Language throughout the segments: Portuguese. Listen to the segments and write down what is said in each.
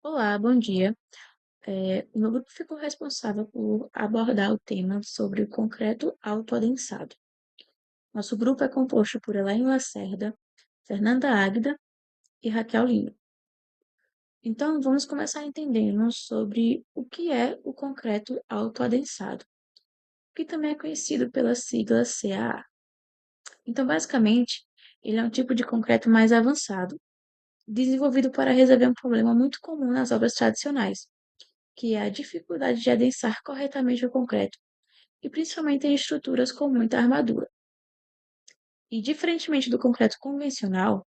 Olá, bom dia. O meu grupo ficou responsável por abordar o tema sobre o concreto autoadensado. Nosso grupo é composto por Elaine Lacerda, Fernanda Águida e Raquel Lima. Então, vamos começar entendendo sobre o que é o concreto autoadensado, que também é conhecido pela sigla CAA. Então, basicamente, ele é um tipo de concreto mais avançado, desenvolvido para resolver um problema muito comum nas obras tradicionais, que é a dificuldade de adensar corretamente o concreto e principalmente em estruturas com muita armadura. E diferentemente do concreto convencional,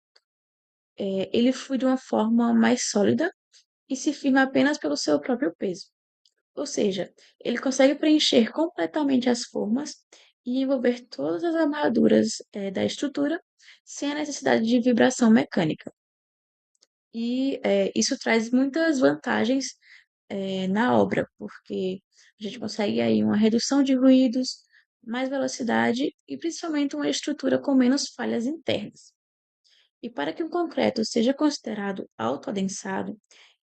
ele flui de uma forma mais sólida e se firma apenas pelo seu próprio peso. Ou seja, ele consegue preencher completamente as formas e envolver todas as armaduras da estrutura sem a necessidade de vibração mecânica. E isso traz muitas vantagens na obra, porque a gente consegue aí uma redução de ruídos, mais velocidade e principalmente uma estrutura com menos falhas internas. E para que o concreto seja considerado autoadensado,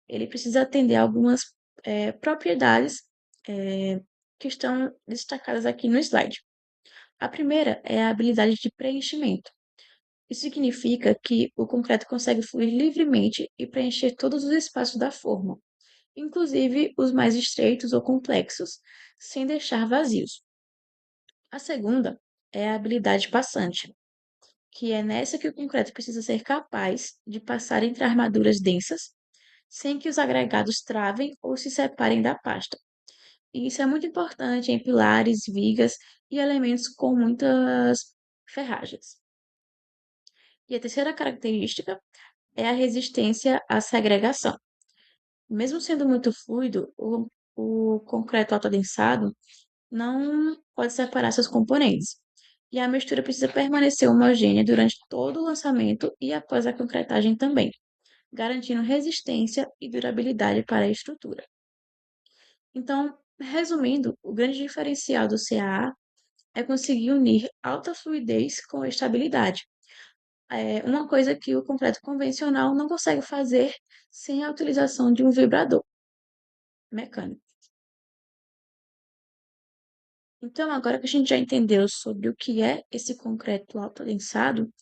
ele precisa atender a algumas propriedades eh, que estão destacadas aqui no slide. A primeira é a habilidade de preenchimento. Isso significa que o concreto consegue fluir livremente e preencher todos os espaços da forma, inclusive os mais estreitos ou complexos, sem deixar vazios. A segunda é a habilidade passante, que é nessa que o concreto precisa ser capaz de passar entre armaduras densas, sem que os agregados travem ou se separem da pasta. E isso é muito importante em pilares, vigas e elementos com muitas ferragens. E a terceira característica é a resistência à segregação. Mesmo sendo muito fluido, o concreto autoadensado não pode separar seus componentes. E a mistura precisa permanecer homogênea durante todo o lançamento e após a concretagem também, garantindo resistência e durabilidade para a estrutura. Então, resumindo, o grande diferencial do CAA é conseguir unir alta fluidez com estabilidade. É uma coisa que o concreto convencional não consegue fazer sem a utilização de um vibrador mecânico. Então, agora que a gente já entendeu sobre o que é esse concreto autoadensado,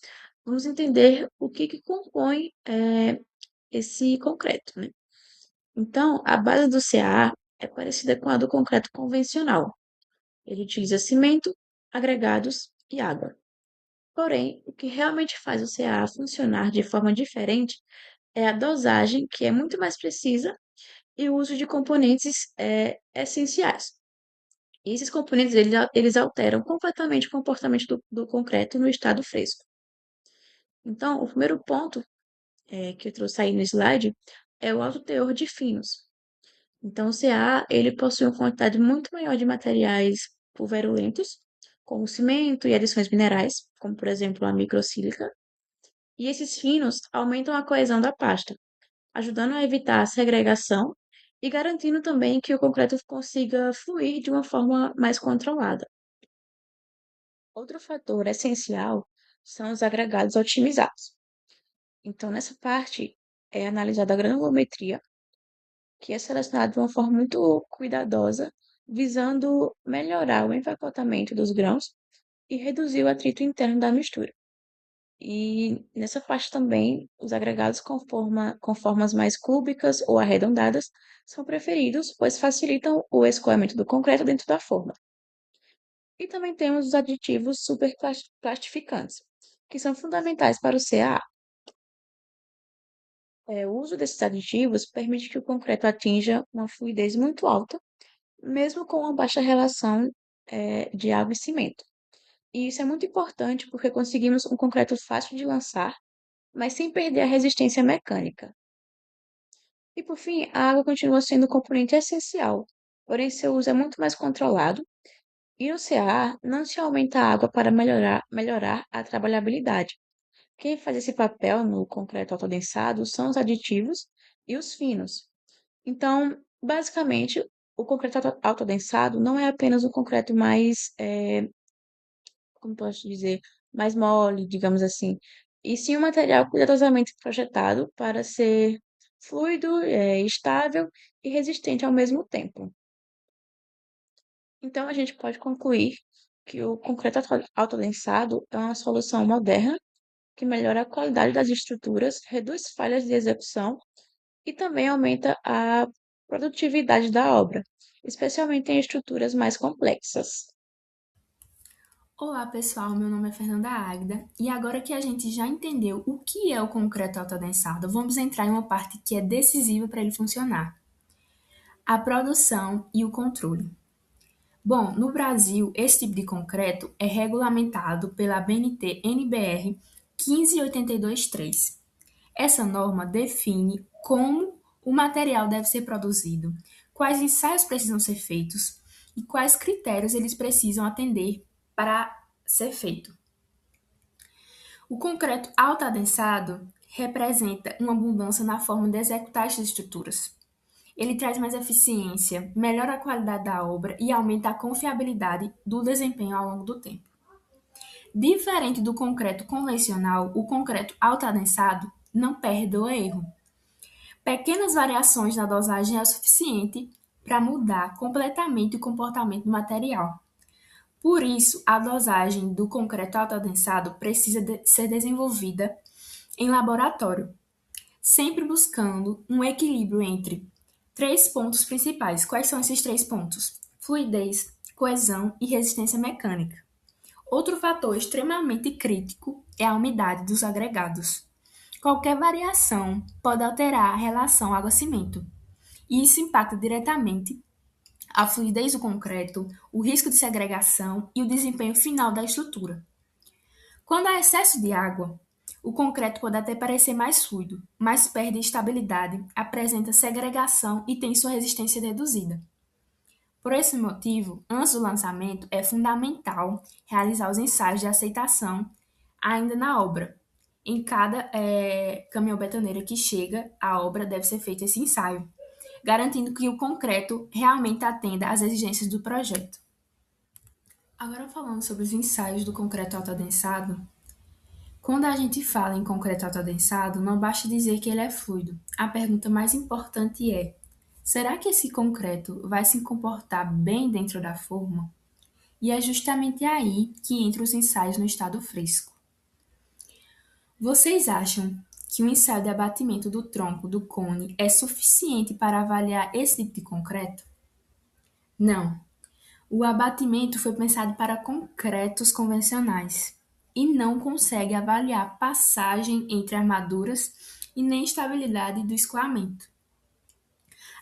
vamos entender o que compõe esse concreto, né? Então, a base do CAA é parecida com a do concreto convencional. Ele utiliza cimento, agregados e água. Porém, o que realmente faz o CAA funcionar de forma diferente é a dosagem, que é muito mais precisa, e o uso de componentes essenciais. E esses componentes eles alteram completamente o comportamento do concreto no estado fresco. Então, o primeiro ponto que eu trouxe aí no slide é o alto teor de finos. Então, o CA ele possui uma quantidade muito maior de materiais pulverulentos, como cimento e adições minerais, como por exemplo a microsílica, e esses finos aumentam a coesão da pasta, ajudando a evitar a segregação e garantindo também que o concreto consiga fluir de uma forma mais controlada. Outro fator essencial são os agregados otimizados. Então, nessa parte é analisada a granulometria, que é selecionada de uma forma muito cuidadosa, visando melhorar o empacotamento dos grãos e reduzir o atrito interno da mistura. E nessa parte também, os agregados com formas mais cúbicas ou arredondadas são preferidos, pois facilitam o escoamento do concreto dentro da forma. E também temos os aditivos superplastificantes, que são fundamentais para o CAA. O uso desses aditivos permite que o concreto atinja uma fluidez muito alta, mesmo com uma baixa relação de água e cimento. E isso é muito importante porque conseguimos um concreto fácil de lançar, mas sem perder a resistência mecânica. E por fim, a água continua sendo um componente essencial, porém seu uso é muito mais controlado. E no CAA não se aumenta a água para melhorar a trabalhabilidade. Quem faz esse papel no concreto autodensado são os aditivos e os finos. Então, basicamente, o concreto autodensado não é apenas um concreto mais, como posso dizer, mais mole, digamos assim, e sim um material cuidadosamente projetado para ser fluido, estável e resistente ao mesmo tempo. Então, a gente pode concluir que o concreto autodensado é uma solução moderna que melhora a qualidade das estruturas, reduz falhas de execução e também aumenta a produtividade da obra, especialmente em estruturas mais complexas. Olá, pessoal. Meu nome é Fernanda Águida e agora que a gente já entendeu o que é o concreto autoadensado, vamos entrar em uma parte que é decisiva para ele funcionar: a produção e o controle. Bom, no Brasil, esse tipo de concreto é regulamentado pela BNT NBR 15823. Essa norma define como o material deve ser produzido, quais ensaios precisam ser feitos e quais critérios eles precisam atender para ser feito. O concreto autoadensado representa uma mudança na forma de executar essas estruturas. Ele traz mais eficiência, melhora a qualidade da obra e aumenta a confiabilidade do desempenho ao longo do tempo. Diferente do concreto convencional, o concreto autoadensado não perdoa erro. Pequenas variações na dosagem é o suficiente para mudar completamente o comportamento do material. Por isso, a dosagem do concreto autoadensado precisa ser desenvolvida em laboratório, sempre buscando um equilíbrio entre três pontos principais. Quais são esses três pontos? Fluidez, coesão e resistência mecânica. Outro fator extremamente crítico é a umidade dos agregados. Qualquer variação pode alterar a relação água-cimento, e isso impacta diretamente a fluidez do concreto, o risco de segregação e o desempenho final da estrutura. Quando há excesso de água, o concreto pode até parecer mais fluido, mas perde estabilidade, apresenta segregação e tem sua resistência reduzida. Por esse motivo, antes do lançamento, é fundamental realizar os ensaios de aceitação ainda na obra. Em cada caminhão betoneiro que chega à obra deve ser feito esse ensaio, garantindo que o concreto realmente atenda às exigências do projeto. Agora falando sobre os ensaios do concreto autoadensado, quando a gente fala em concreto autoadensado, não basta dizer que ele é fluido. A pergunta mais importante é: será que esse concreto vai se comportar bem dentro da forma? E é justamente aí que entram os ensaios no estado fresco. Vocês acham que o ensaio de abatimento do tronco do cone é suficiente para avaliar esse tipo de concreto? Não. O abatimento foi pensado para concretos convencionais e não consegue avaliar passagem entre armaduras e nem estabilidade do escoamento.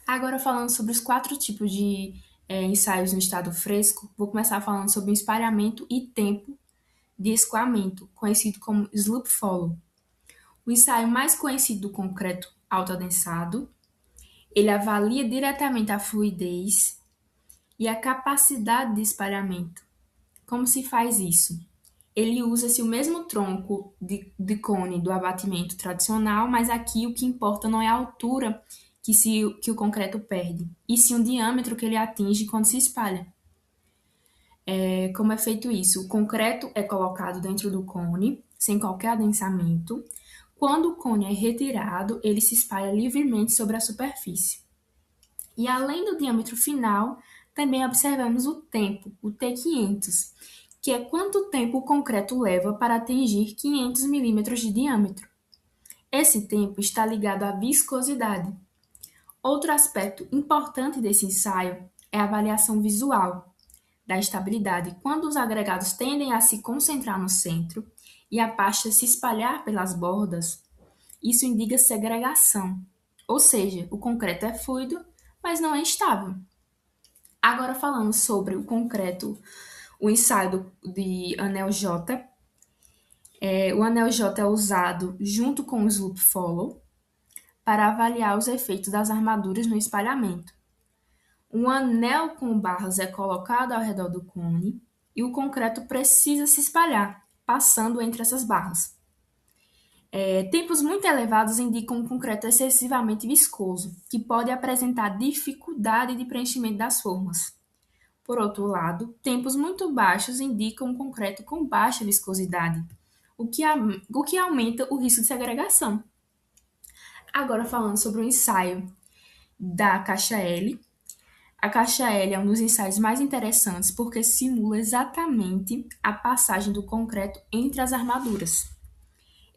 Agora, falando sobre os quatro tipos de ensaios no estado fresco, vou começar falando sobre o espalhamento e tempo de escoamento, conhecido como slope follow. O ensaio mais conhecido do concreto autoadensado, ele avalia diretamente a fluidez e a capacidade de espalhamento. Como se faz isso? Ele usa-se o mesmo tronco de cone do abatimento tradicional, mas aqui o que importa não é a altura que o concreto perde, e sim o diâmetro que ele atinge quando se espalha. Como é feito isso? O concreto é colocado dentro do cone, sem qualquer adensamento. Quando o cone é retirado, ele se espalha livremente sobre a superfície. E além do diâmetro final, também observamos o tempo, o T500, que é quanto tempo o concreto leva para atingir 500 milímetros de diâmetro. Esse tempo está ligado à viscosidade. Outro aspecto importante desse ensaio é a avaliação visual da estabilidade. Quando os agregados tendem a se concentrar no centro e a pasta se espalhar pelas bordas, isso indica segregação, ou seja, o concreto é fluido, mas não é estável. Agora falando sobre o concreto, o ensaio de anel J, o anel J é usado junto com o slope follow para avaliar os efeitos das armaduras no espalhamento. Um anel com barras é colocado ao redor do cone e o concreto precisa se espalhar, passando entre essas barras. Tempos muito elevados indicam um concreto excessivamente viscoso, que pode apresentar dificuldade de preenchimento das formas. Por outro lado, tempos muito baixos indicam um concreto com baixa viscosidade, o que aumenta o risco de segregação. Agora falando sobre o ensaio da caixa L. A caixa L é um dos ensaios mais interessantes porque simula exatamente a passagem do concreto entre as armaduras.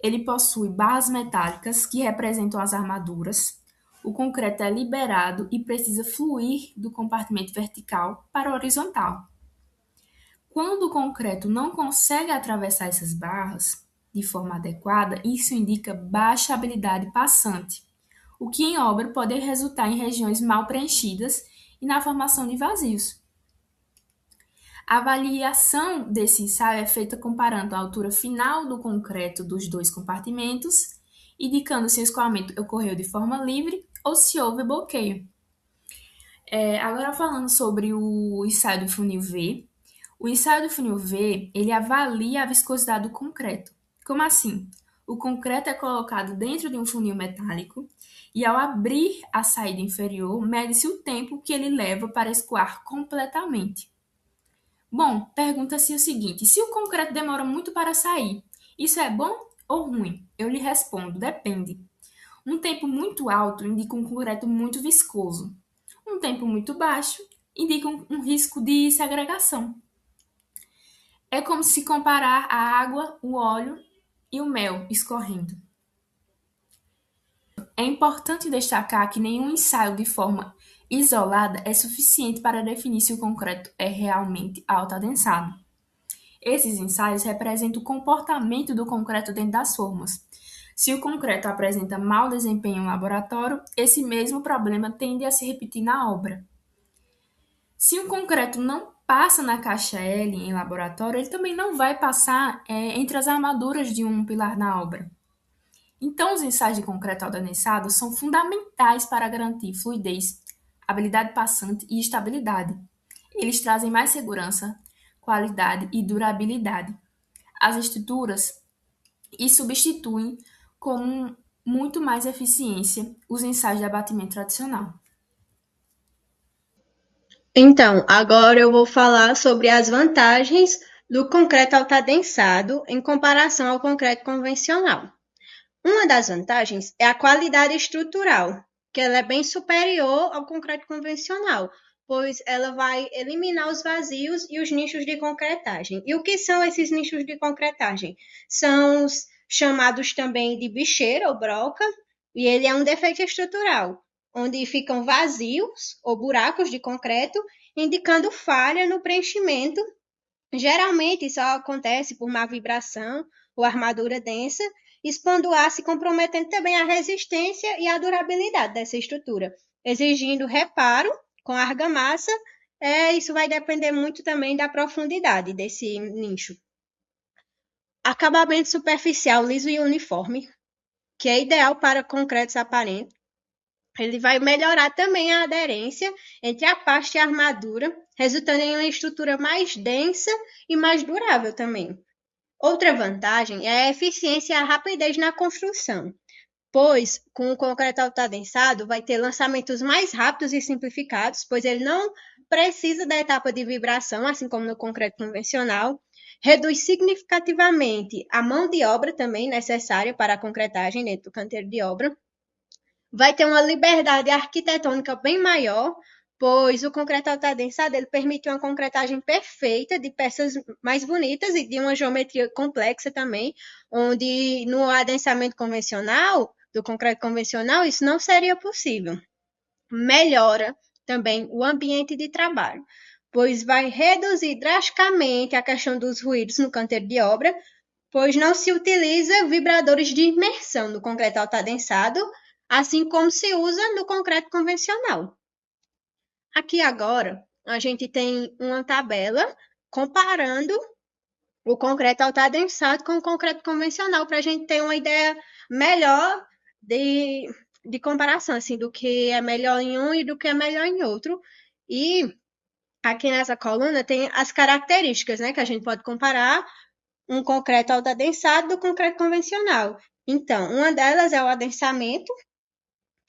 Ele possui barras metálicas que representam as armaduras. O concreto é liberado e precisa fluir do compartimento vertical para o horizontal. Quando o concreto não consegue atravessar essas barras de forma adequada, isso indica baixa habilidade passante, o que em obra pode resultar em regiões mal preenchidas e na formação de vazios. A avaliação desse ensaio é feita comparando a altura final do concreto dos dois compartimentos, indicando se o escoamento ocorreu de forma livre ou se houve bloqueio. Agora falando sobre o ensaio do funil V. O ensaio do funil V, ele avalia a viscosidade do concreto. Como assim? O concreto é colocado dentro de um funil metálico e ao abrir a saída inferior, mede-se o tempo que ele leva para escoar completamente. Bom, pergunta-se o seguinte: se o concreto demora muito para sair, isso é bom ou ruim? Eu lhe respondo: depende. Um tempo muito alto indica um concreto muito viscoso. Um tempo muito baixo indica um risco de segregação. É como se comparar a água, o óleo e o mel escorrendo. É importante destacar que nenhum ensaio de forma isolada é suficiente para definir se o concreto é realmente alto-adensado. Esses ensaios representam o comportamento do concreto dentro das formas. Se o concreto apresenta mau desempenho no laboratório, esse mesmo problema tende a se repetir na obra. Se o concreto não passa na caixa L em laboratório, ele também não vai passar entre as armaduras de um pilar na obra. Então, os ensaios de concreto aldançado são fundamentais para garantir fluidez, habilidade passante e estabilidade. Eles trazem mais segurança, qualidade e durabilidade às estruturas e substituem com muito mais eficiência os ensaios de abatimento tradicional. Então, agora eu vou falar sobre as vantagens do concreto altadensado em comparação ao concreto convencional. Uma das vantagens é a qualidade estrutural, que ela é bem superior ao concreto convencional, pois ela vai eliminar os vazios e os nichos de concretagem. E o que são esses nichos de concretagem? São os chamados também de bicheira ou broca, e ele é um defeito estrutural, onde ficam vazios ou buracos de concreto, indicando falha no preenchimento. Geralmente isso acontece por má vibração ou armadura densa, expondo o aço e comprometendo também a resistência e a durabilidade dessa estrutura, exigindo reparo com argamassa. Isso vai depender muito também da profundidade desse nicho. Acabamento superficial liso e uniforme, que é ideal para concretos aparentes. Ele vai melhorar também a aderência entre a pasta e a armadura, resultando em uma estrutura mais densa e mais durável também. Outra vantagem é a eficiência e a rapidez na construção, pois com o concreto altadensado vai ter lançamentos mais rápidos e simplificados, pois ele não precisa da etapa de vibração, assim como no concreto convencional. Reduz significativamente a mão de obra também necessária para a concretagem dentro do canteiro de obra. Vai ter uma liberdade arquitetônica bem maior, pois o concreto altadensado ele permite uma concretagem perfeita de peças mais bonitas e de uma geometria complexa também, onde no adensamento convencional, do concreto convencional, isso não seria possível. Melhora também o ambiente de trabalho, pois vai reduzir drasticamente a questão dos ruídos no canteiro de obra, pois não se utiliza vibradores de imersão no concreto altadensado, assim como se usa no concreto convencional. Aqui agora, a gente tem uma tabela comparando o concreto altadensado com o concreto convencional, para a gente ter uma ideia melhor de comparação, assim, do que é melhor em um e do que é melhor em outro. E aqui nessa coluna tem as características, né, que a gente pode comparar um concreto altadensado do concreto convencional. Então, uma delas é o adensamento,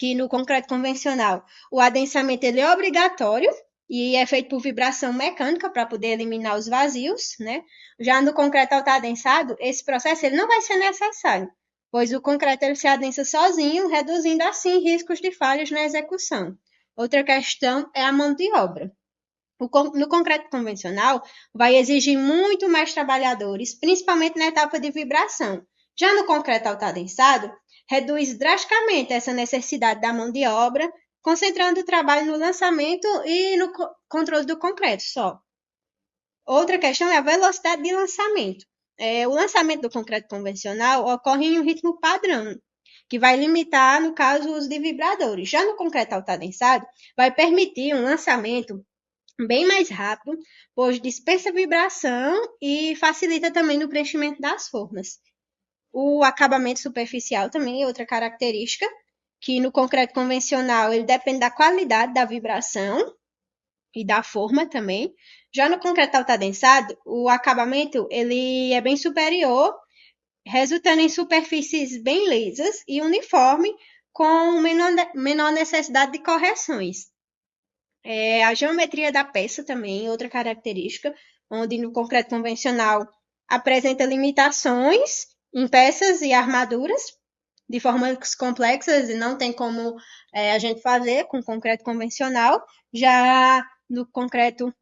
que no concreto convencional o adensamento ele é obrigatório e é feito por vibração mecânica para poder eliminar os vazios, né? Já no concreto altadensado, esse processo ele não vai ser necessário, pois o concreto ele se adensa sozinho, reduzindo assim riscos de falhas na execução. Outra questão é a mão de obra. No concreto convencional, vai exigir muito mais trabalhadores, principalmente na etapa de vibração. Já no concreto autoadensado, reduz drasticamente essa necessidade da mão de obra, concentrando o trabalho no lançamento e no controle do concreto só. Outra questão é a velocidade de lançamento. O lançamento do concreto convencional ocorre em um ritmo padrão, que vai limitar, no caso, o uso de vibradores. Já no concreto autoadensado, vai permitir um lançamento bem mais rápido, pois dispensa vibração e facilita também no preenchimento das formas. O acabamento superficial também é outra característica, que no concreto convencional ele depende da qualidade da vibração e da forma também. Já no concreto autoadensado, o acabamento ele é bem superior, resultando em superfícies bem lisas e uniforme, com menor necessidade de correções. A geometria da peça também, outra característica, onde no concreto convencional apresenta limitações em peças e armaduras de formas complexas e não tem como a gente fazer com concreto convencional. Já no concreto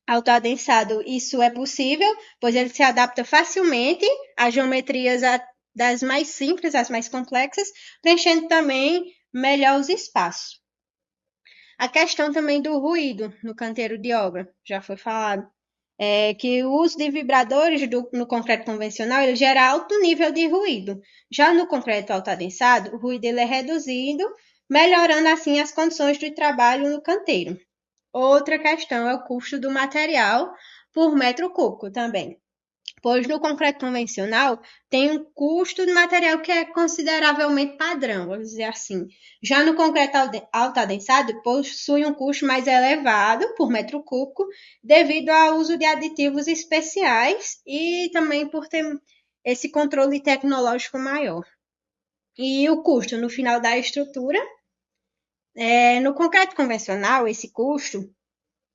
autoadensado, isso é possível, pois ele se adapta facilmente às geometrias das mais simples às mais complexas, preenchendo também melhor os espaços. A questão também do ruído no canteiro de obra, já foi falado, que o uso de vibradores no concreto convencional ele gera alto nível de ruído. Já no concreto autoadensado, o ruído ele é reduzido, melhorando assim as condições de trabalho no canteiro. Outra questão é o custo do material por metro cúbico também, pois no concreto convencional tem um custo de material que é consideravelmente padrão, vamos dizer assim. Já no concreto autoadensado, possui um custo mais elevado por metro cúbico, devido ao uso de aditivos especiais e também por ter esse controle tecnológico maior. E o custo no final da estrutura, no concreto convencional, esse custo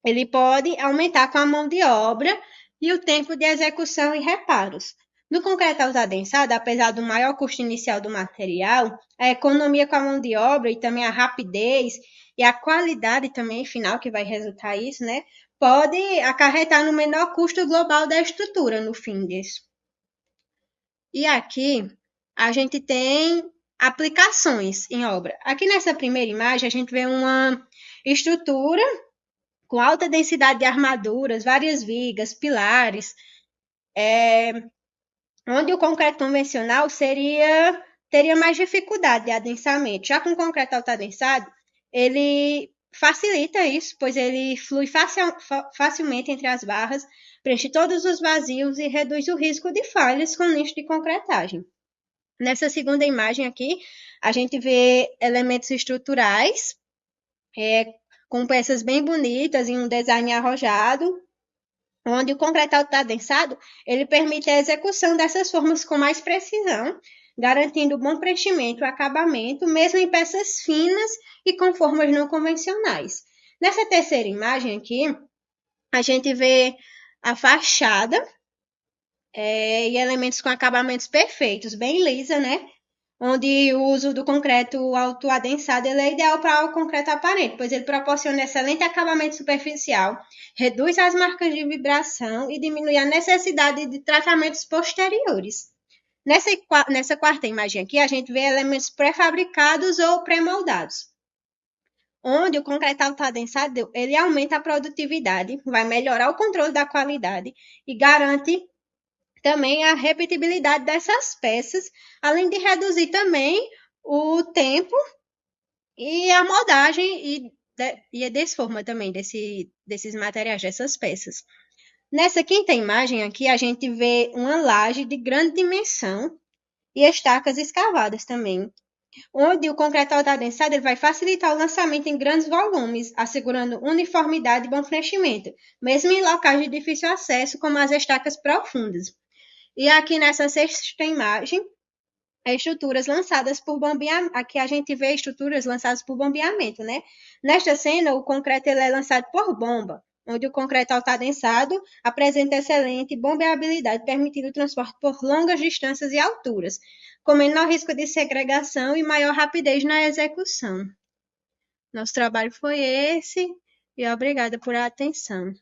ele pode aumentar com a mão de obra e o tempo de execução e reparos. No concreto autoadensado, apesar do maior custo inicial do material, a economia com a mão de obra e também a rapidez e a qualidade também final que vai resultar isso, né, pode acarretar no menor custo global da estrutura no fim disso. E aqui a gente tem aplicações em obra. Aqui nessa primeira imagem a gente vê uma estrutura com alta densidade de armaduras, várias vigas, pilares, onde o concreto convencional teria mais dificuldade de adensamento. Já com o concreto autoadensado, ele facilita isso, pois ele flui facilmente entre as barras, preenche todos os vazios e reduz o risco de falhas com lixo de concretagem. Nessa segunda imagem aqui, a gente vê elementos estruturais, com peças bem bonitas e um design arrojado, onde o concreto autoadensado ele permite a execução dessas formas com mais precisão, garantindo bom preenchimento e acabamento, mesmo em peças finas e com formas não convencionais. Nessa terceira imagem aqui, a gente vê a fachada e elementos com acabamentos perfeitos, bem lisa, né? Onde o uso do concreto autoadensado ele é ideal para o concreto aparente, pois ele proporciona excelente acabamento superficial, reduz as marcas de vibração e diminui a necessidade de tratamentos posteriores. Nessa quarta imagem aqui, a gente vê elementos pré-fabricados ou pré-moldados, onde o concreto autoadensado ele aumenta a produtividade, vai melhorar o controle da qualidade e garante também a repetibilidade dessas peças, além de reduzir também o tempo e a moldagem e a desforma também desses materiais, dessas peças. Nessa quinta imagem aqui, a gente vê uma laje de grande dimensão e estacas escavadas também, onde o concreto autoadensado ele vai facilitar o lançamento em grandes volumes, assegurando uniformidade e bom preenchimento, mesmo em locais de difícil acesso, como as estacas profundas. E aqui nessa sexta imagem, estruturas lançadas por bombeamento. Aqui a gente vê estruturas lançadas por bombeamento, né? Nesta cena, o concreto ele é lançado por bomba, onde o concreto altadensado apresenta excelente bombeabilidade, permitindo o transporte por longas distâncias e alturas, com menor risco de segregação e maior rapidez na execução. Nosso trabalho foi esse e obrigada por a atenção.